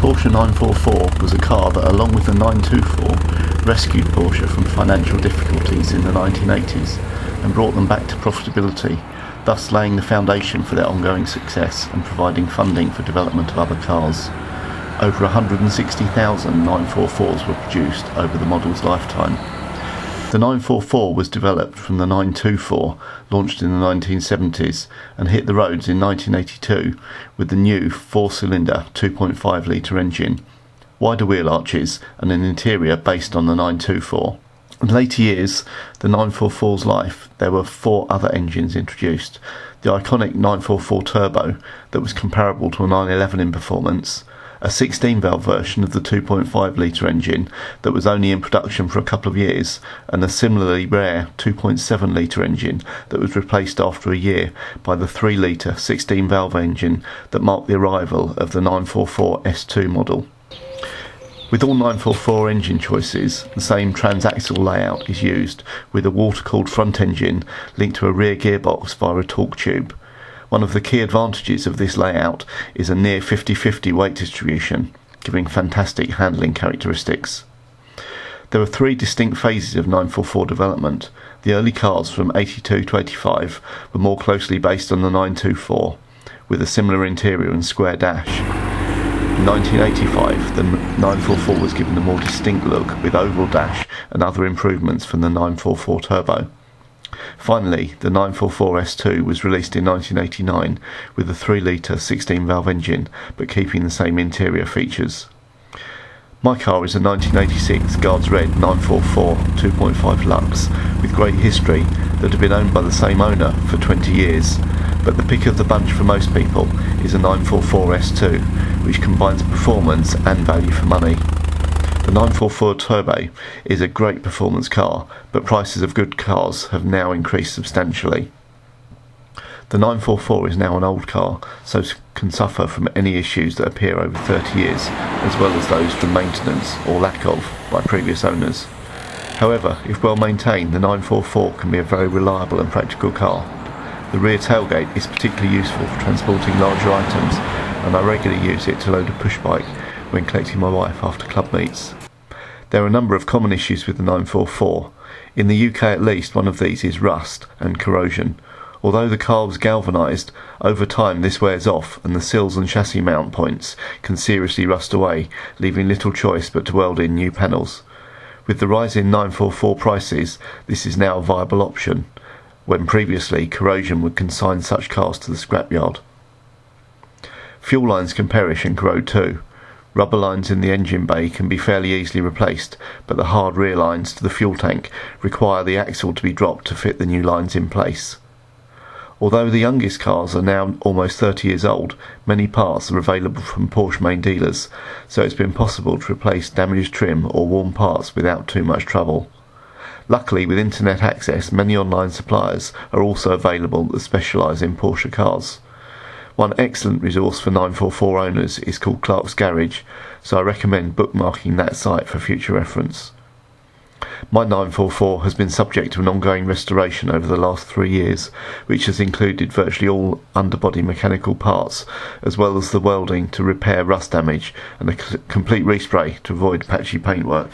Porsche 944 was a car that, along with the 924, rescued Porsche from financial difficulties in the 1980s and brought them back to profitability, thus laying the foundation for their ongoing success and providing funding for development of other cars. Over 160,000 944s were produced over the model's lifetime. The 944 was developed from the 924, launched in the 1970s, and hit the roads in 1982 with the new 4-cylinder 2.5 litre engine, wider wheel arches and an interior based on the 924. In later years, the 944's life, there were 4 other engines introduced. The iconic 944 Turbo that was comparable to a 911 in performance, a 16-valve version of the 2.5 litre engine that was only in production for a couple of years, and a similarly rare 2.7 litre engine that was replaced after a year by the 3 litre 16-valve engine that marked the arrival of the 944 S2 model. With all 944 engine choices, the same transaxle layout is used, with a water-cooled front engine linked to a rear gearbox via a torque tube. One of the key advantages of this layout is a near 50-50 weight distribution, giving fantastic handling characteristics. There are 3 distinct phases of 944 development. The early cars from 82 to 85 were more closely based on the 924, with a similar interior and square dash. In 1985, the 944 was given a more distinct look with oval dash and other improvements from the 944 Turbo. Finally, the 944 S2 was released in 1989 with a 3 litre 16-valve engine, but keeping the same interior features. My car is a 1986 Guards Red 944 2.5 Lux with great history that had been owned by the same owner for 20 years, but the pick of the bunch for most people is a 944 S2, which combines performance and value for money. The 944 Turbo is a great performance car, but prices of good cars have now increased substantially. The 944 is now an old car, so can suffer from any issues that appear over 30 years, as well as those from maintenance or lack of by previous owners. However, if well maintained, the 944 can be a very reliable and practical car. The rear tailgate is particularly useful for transporting larger items, and I regularly use it to load a push bike when collecting my wife after club meets. There are a number of common issues with the 944. In the UK at least, one of these is rust and corrosion. Although the car was galvanised, over time this wears off and the sills and chassis mount points can seriously rust away, leaving little choice but to weld in new panels. With the rise in 944 prices, this is now a viable option, when previously Corrosion would consign such cars to the scrapyard. Fuel lines can perish and corrode too. Rubber lines in the engine bay can be fairly easily replaced, but the hard rear lines to the fuel tank require the axle to be dropped to fit the new lines in place. Although the youngest cars are now almost 30 years old, many parts are available from Porsche main dealers, so it's been possible to replace damaged trim or worn parts without too much trouble. Luckily, with internet access, many online suppliers are also available that specialise in Porsche cars. One excellent resource for 944 owners is called Clark's Garage, so I recommend bookmarking that site for future reference. My 944 has been subject to an ongoing restoration over the last 3 years, which has included virtually all underbody mechanical parts, as well as the welding to repair rust damage and a complete respray to avoid patchy paintwork.